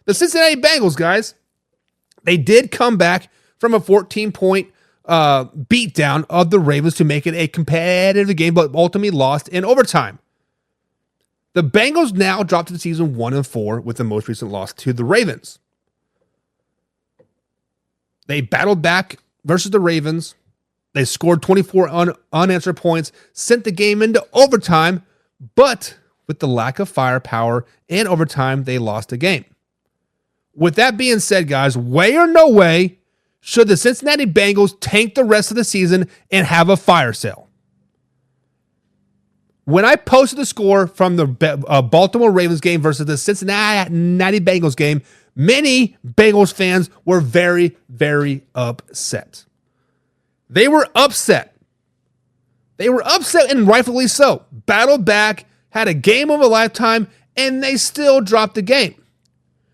The Cincinnati Bengals, guys, they did come back from a 14-point beatdown of the Ravens to make it a competitive game, but ultimately lost in overtime. The Bengals now dropped to the season 1-4 with the most recent loss to the Ravens. They battled back versus the Ravens. They scored 24 unanswered points, sent the game into overtime, but with the lack of firepower in overtime, they lost the game. With that being said, guys, way or no way should the Cincinnati Bengals tank the rest of the season and have a fire sale? When I posted the score from the Baltimore Ravens game versus the Cincinnati Bengals game, many Bengals fans were very, very upset. They were upset. And rightfully so. Battled back, had a game of a lifetime, and they still dropped the game.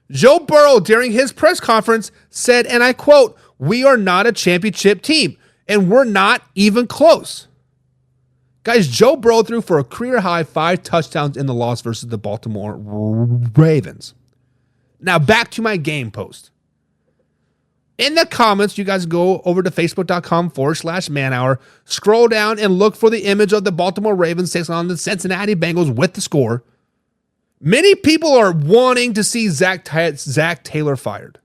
Joe Burrow, during his press conference, said, and I quote, "We are not a championship team, and we're not even close." Guys, Joe Burrow threw for a career-high 5 touchdowns in the loss versus the Baltimore Ravens. Now, back to my game post. In the comments, you guys go over to Facebook.com/manhour, scroll down and look for the image of the Baltimore Ravens taking on the Cincinnati Bengals with the score. Many people are wanting to see Zach Taylor fired.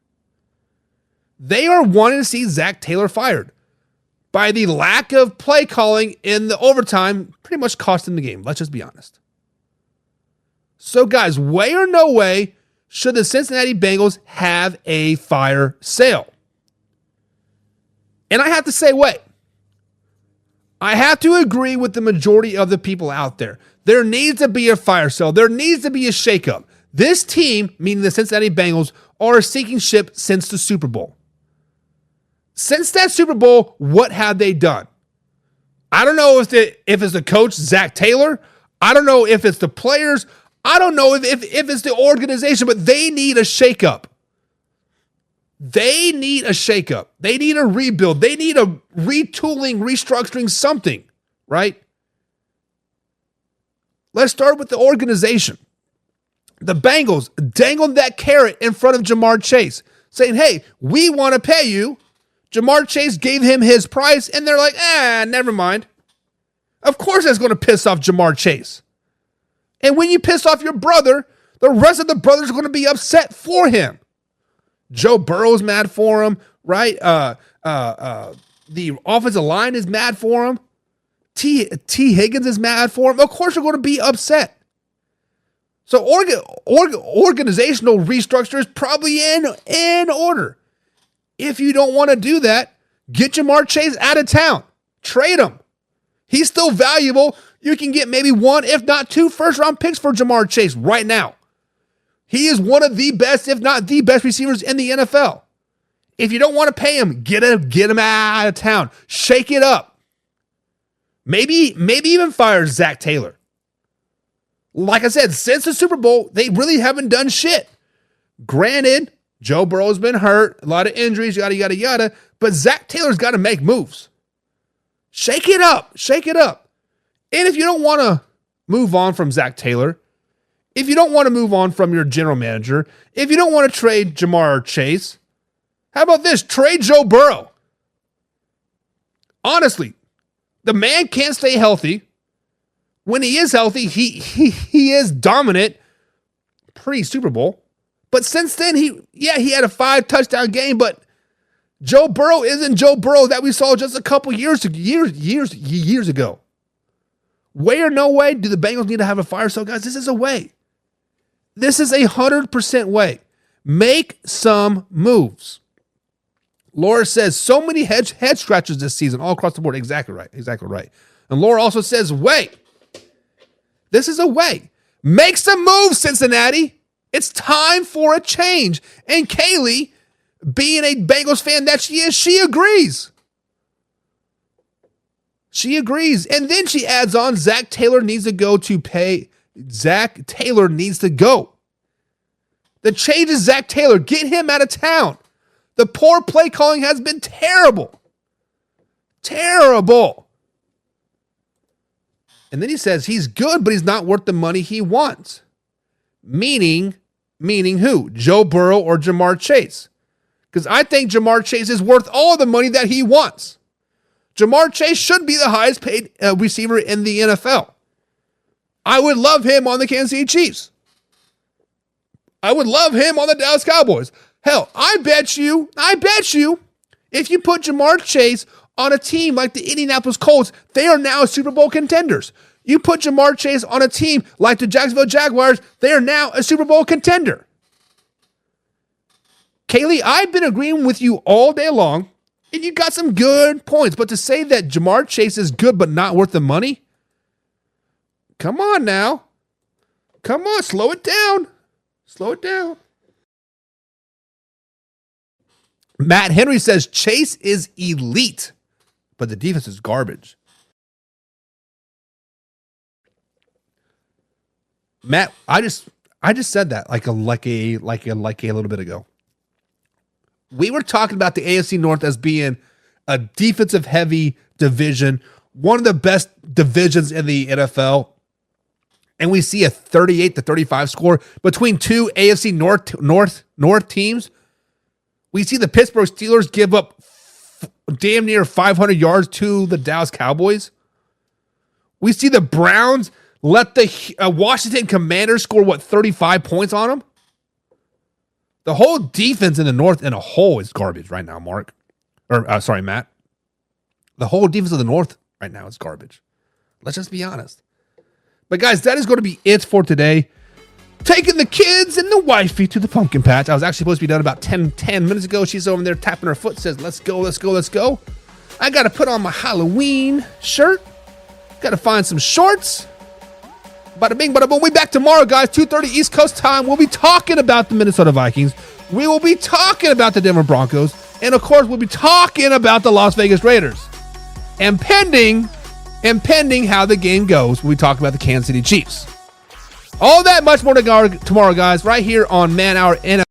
They are wanting to see Zach Taylor fired. By the lack of play calling in the overtime, pretty much cost him the game. Let's just be honest. So, guys, way or no way should the Cincinnati Bengals have a fire sale? And I have to say, wait. I have to agree with the majority of the people out there. There needs to be a fire sale. There needs to be a shakeup. This team, meaning the Cincinnati Bengals, are a sinking ship since the Super Bowl. Since that Super Bowl, what have they done? I don't know if it's the coach, Zach Taylor. I don't know if it's the players. I don't know if it's the organization, but they need a shakeup. They need a shakeup. They need a rebuild. They need a retooling, restructuring, something, right? Let's start with the organization. The Bengals dangled that carrot in front of Jamar Chase, saying, hey, we want to pay you. Jamar Chase gave him his price, and they're like, never mind. Of course that's going to piss off Jamar Chase. And when you piss off your brother, the rest of the brothers are going to be upset for him. Joe Burrow's mad for him, right? The offensive line is mad for him. T. Higgins is mad for him. Of course you're going to be upset. So organizational restructure is probably in order. If you don't want to do that, get Jamar Chase out of town. Trade him. He's still valuable. You can get maybe 1, if not 2 first-round picks for Jamar Chase right now. He is one of the best, if not the best receivers in the NFL. If you don't want to pay him, get him out of town. Shake it up. Maybe even fire Zach Taylor. Like I said, since the Super Bowl, they really haven't done shit. Granted, Joe Burrow's been hurt, a lot of injuries, yada, yada, yada, but Zach Taylor's got to make moves. Shake it up. Shake it up. And if you don't want to move on from Zach Taylor, if you don't want to move on from your general manager, if you don't want to trade Jamar Chase, how about this? Trade Joe Burrow. Honestly, the man can't stay healthy. When he is healthy, he is dominant pre-Super Bowl. But since then, he had a 5-touchdown game, but Joe Burrow isn't Joe Burrow that we saw just a couple years ago. Way or no way, do the Bengals need to have a fire sale? Guys, this is a way. This is 100% way. Make some moves. Laura says, so many head scratchers this season, all across the board. Exactly right. Exactly right. And Laura also says, wait. This is a way. Make some moves, Cincinnati. It's time for a change. And Kaylee, being a Bengals fan that she is, she agrees. She agrees. And then she adds on, Zach Taylor needs to go to pay. Zach Taylor needs to go. The change is Zach Taylor. Get him out of town. The poor play calling has been terrible. Terrible. And then he says he's good, but he's not worth the money he wants. Meaning who? Joe Burrow or Jamar Chase? Because I think Jamar Chase is worth all the money that he wants. Jamar Chase should be the highest paid receiver in the NFL. I would love him on the Kansas City Chiefs. I would love him on the Dallas Cowboys. Hell, I bet you, if you put Jamar Chase on a team like the Indianapolis Colts, they are now Super Bowl contenders. You put Jamar Chase on a team like the Jacksonville Jaguars, they are now a Super Bowl contender. Kaylee, I've been agreeing with you all day long, and you got some good points, but to say that Jamar Chase is good but not worth the money? Come on now. Come on, slow it down. Slow it down. Matt Henry says Chase is elite, but the defense is garbage. Matt, I just said that like a little bit ago. We were talking about the AFC North as being a defensive heavy division, one of the best divisions in the NFL. And we see a 38-35 score between two AFC North teams. We see the Pittsburgh Steelers give up damn near 500 yards to the Dallas Cowboys. We see the Browns let the Washington Commanders score, 35 points on them? The whole defense in the North in a whole is garbage right now, Matt. The whole defense of the North right now is garbage. Let's just be honest. But guys, that is going to be it for today. Taking the kids and the wifey to the pumpkin patch. I was actually supposed to be done about 10 minutes ago. She's over there tapping her foot, says, let's go, let's go, let's go. I got to put on my Halloween shirt. Got to find some shorts. Bada bing, bada boom. We'll be back tomorrow, guys, 2:30 East Coast time. We'll be talking about the Minnesota Vikings. We will be talking about the Denver Broncos. And, of course, we'll be talking about the Las Vegas Raiders. And pending how the game goes, we'll be talking about the Kansas City Chiefs. All that much more tomorrow, guys, right here on Man Hour NFL.